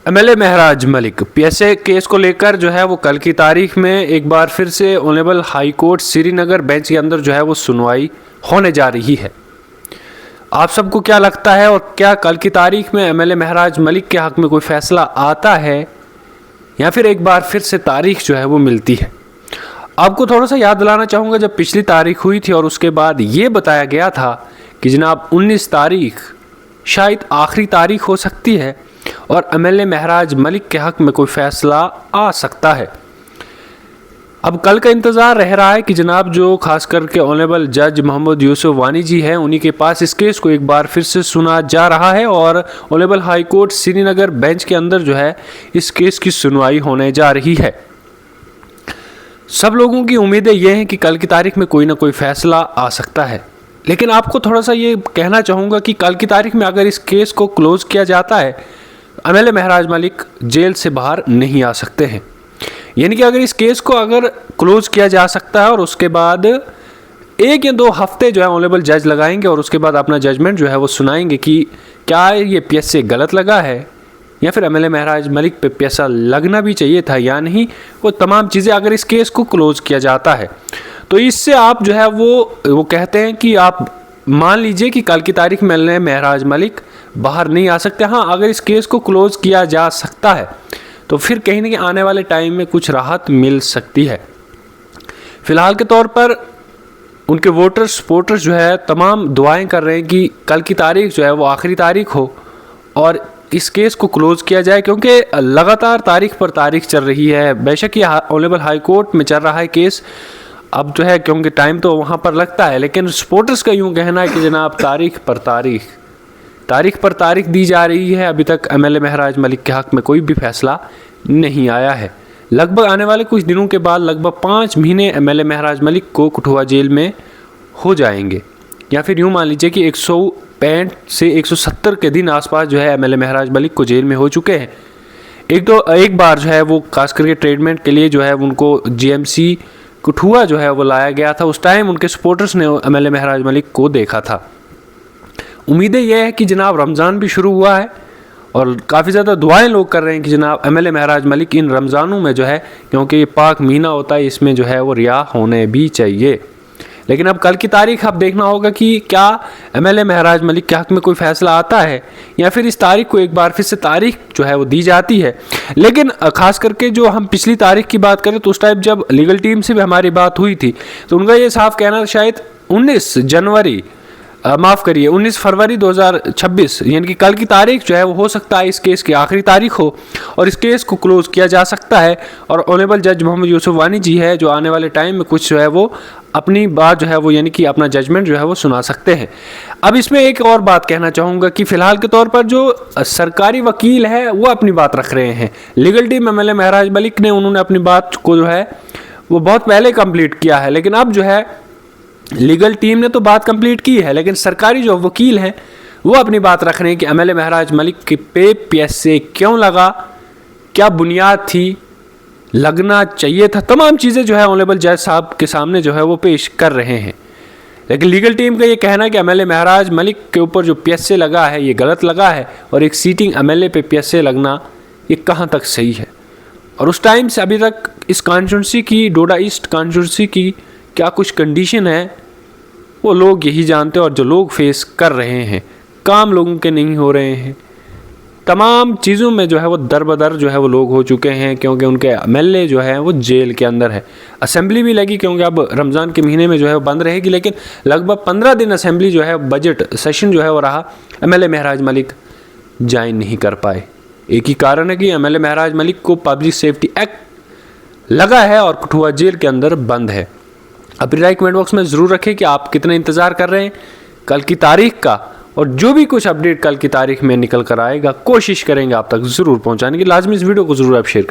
MLA महराज Malik PSA case को लेकर जो है वो कल की तारीख में एक बार फिर से honourable high court Srinagar bench के अंदर जो है वो सुनवाई होने जा रही है। आप सबको क्या लगता है और क्या कल की तारीख में एमएलए महराज मलिक के हक में कोई फैसला आता है या फिर एक बार फिर से तारीख जो है वो मिलती है? आपको थोड़ा सा याद दिलाना चाहूँगा, जब पिछली तारीख हुई थी और उसके बाद ये बताया गया था कि जनाब 19 तारीख शायद आखिरी तारीख हो सकती है और एमएलए महराज मलिक के हक में कोई फैसला आ सकता है। अब कल का इंतज़ार रह रहा है कि जनाब जो खास करके ऑनरेबल जज मोहम्मद यूसुफ वानी जी हैं, उन्हीं के पास इस केस को एक बार फिर से सुना जा रहा है और honourable high court Srinagar bench के अंदर जो है इस केस की सुनवाई होने जा रही है। सब लोगों की उम्मीदें ये हैं कि कल की तारीख में कोई ना कोई फैसला आ सकता है, लेकिन आपको थोड़ा सा ये कहना चाहूँगा कि कल की तारीख में अगर इस केस को क्लोज़ किया जाता है, एमएलए महराज मलिक जेल से बाहर नहीं आ सकते हैं। यानी कि अगर इस केस को अगर क्लोज़ किया जा सकता है और उसके बाद 1 या 2 हफ्ते जो है ऑनरेबल जज लगाएंगे और उसके बाद अपना जजमेंट जो है वो सुनाएंगे कि क्या ये पीएसए गलत लगा है या फिर एमएलए महराज मलिक पे पैसा लगना भी चाहिए था या नहीं, वो तमाम चीज़ें अगर इस केस को क्लोज़ किया जाता है तो इससे आप जो है वो कहते हैं कि आप मान लीजिए कि कल की तारीख में एमएलए महराज मलिक बाहर नहीं आ सकते। हाँ, अगर इस केस को क्लोज़ किया जा सकता है तो फिर कहीं ना कहीं आने वाले टाइम में कुछ राहत मिल सकती है। फ़िलहाल के तौर पर उनके वोटर्स सपोर्टर्स जो है तमाम दुआएं कर रहे हैं कि कल की तारीख जो है वो आखिरी तारीख हो और इस केस को क्लोज़ किया जाए, क्योंकि लगातार तारीख पर तारीख चल रही है। बेशक ये ऑनरेबल हाई कोर्ट में चल रहा है केस अब जो है, क्योंकि टाइम तो वहाँ पर लगता है, लेकिन सपोर्टर्स का यूँ कहना है कि जनाब तारीख पर तारीख दी जा रही है। अभी तक एमएलए महराज मलिक के हक़ में कोई भी फैसला नहीं आया है। लगभग आने वाले कुछ दिनों के बाद लगभग 5 महीने एमएलए महराज मलिक को कठुआ जेल में हो जाएंगे, या फिर यूँ मान लीजिए कि 165 से 170 के दिन आसपास जो है एमएलए महराज मलिक को जेल में हो चुके हैं। एक बार जो है वो खास करके ट्रीटमेंट के लिए जो है उनको जीएमसी कठुआ जो है वो लाया गया था। उस टाइम उनके सपोर्टर्स ने एमएलए महराज मलिक को देखा था। उम्मीदें यह है कि जनाब रमज़ान भी शुरू हुआ है और काफ़ी ज़्यादा दुआएं लोग कर रहे हैं कि जनाब एमएलए महराज मलिक इन रमज़ानों में जो है, क्योंकि ये पाक महीना होता है, इसमें जो है वो रिहा होने भी चाहिए। लेकिन अब कल की तारीख आप देखना होगा कि क्या एमएलए महराज मलिक के हक़ में कोई फ़ैसला आता है या फिर इस तारीख को एक बार फिर से तारीख जो है वो दी जाती है। लेकिन ख़ास करके जो हम पिछली तारीख की बात करें तो उस टाइम जब लीगल टीम से भी हमारी बात हुई थी तो उनका ये साफ कहना था शायद 19 फरवरी 2026 यानी कि कल की तारीख जो है वो हो सकता है इस केस की आखिरी तारीख हो और इस केस को क्लोज़ किया जा सकता है और ऑनरेबल जज मोहम्मद यूसुफ वानी जी है जो आने वाले टाइम में कुछ जो है वो अपनी बात जो है वो यानी कि अपना जजमेंट जो है वो सुना सकते हैं। अब इसमें एक और बात कहना चाहूँगा कि फ़िलहाल के तौर पर जो सरकारी वकील है वो अपनी बात रख रहे हैं। लीगल टीम एमएलए महराज मलिक ने उन्होंने अपनी बात को जो है वो बहुत पहले कंप्लीट किया है, लेकिन अब जो है लीगल टीम ने तो बात कंप्लीट की है, लेकिन सरकारी जो वकील हैं वो अपनी बात रख रहे हैं कि एमएलए महराज मलिक के पे पीएसए क्यों लगा, क्या बुनियाद थी, लगना चाहिए था, तमाम चीज़ें जो है ऑनरेबल जज साहब के सामने जो है वो पेश कर रहे हैं। लेकिन लीगल टीम का ये कहना है कि एमएलए महराज मलिक के ऊपर जो पीएसए लगा है ये गलत लगा है और एक सीटिंग एमएलए पे पीएसए लगना ये कहाँ तक सही है। और उस टाइम से अभी तक इस कॉन्स्टिट्यूंसी की, डोडा ईस्ट कॉन्स्टिट्यूंसी की क्या कुछ कंडीशन है वो लोग यही जानते हैं और जो लोग फेस कर रहे हैं, काम लोगों के नहीं हो रहे हैं। तमाम चीज़ों में जो है वो दर बदर जो है वो लोग हो चुके हैं, क्योंकि उनके एमएलए जो है वो जेल के अंदर है। असेंबली भी लगी क्योंकि अब रमज़ान के महीने में जो है वो बंद रहेगी, लेकिन लगभग 15 दिन असेंबली जो है बजट सेशन जो है वो रहा, एमएलए महराज मलिक ज्वाइन नहीं कर पाए। एक ही कारण है कि एमएलए महराज मलिक को पब्लिक सेफ्टी एक्ट लगा है और कठुआ जेल के अंदर बंद है। अपनी राय कमेंट बॉक्स में ज़रूर रखें कि आप कितना इंतज़ार कर रहे हैं कल की तारीख का, और जो भी कुछ अपडेट कल की तारीख में निकल कर आएगा कोशिश करेंगे आप तक ज़रूर पहुंचाने की। लाजमी इस वीडियो को ज़रूर आप शेयर करें।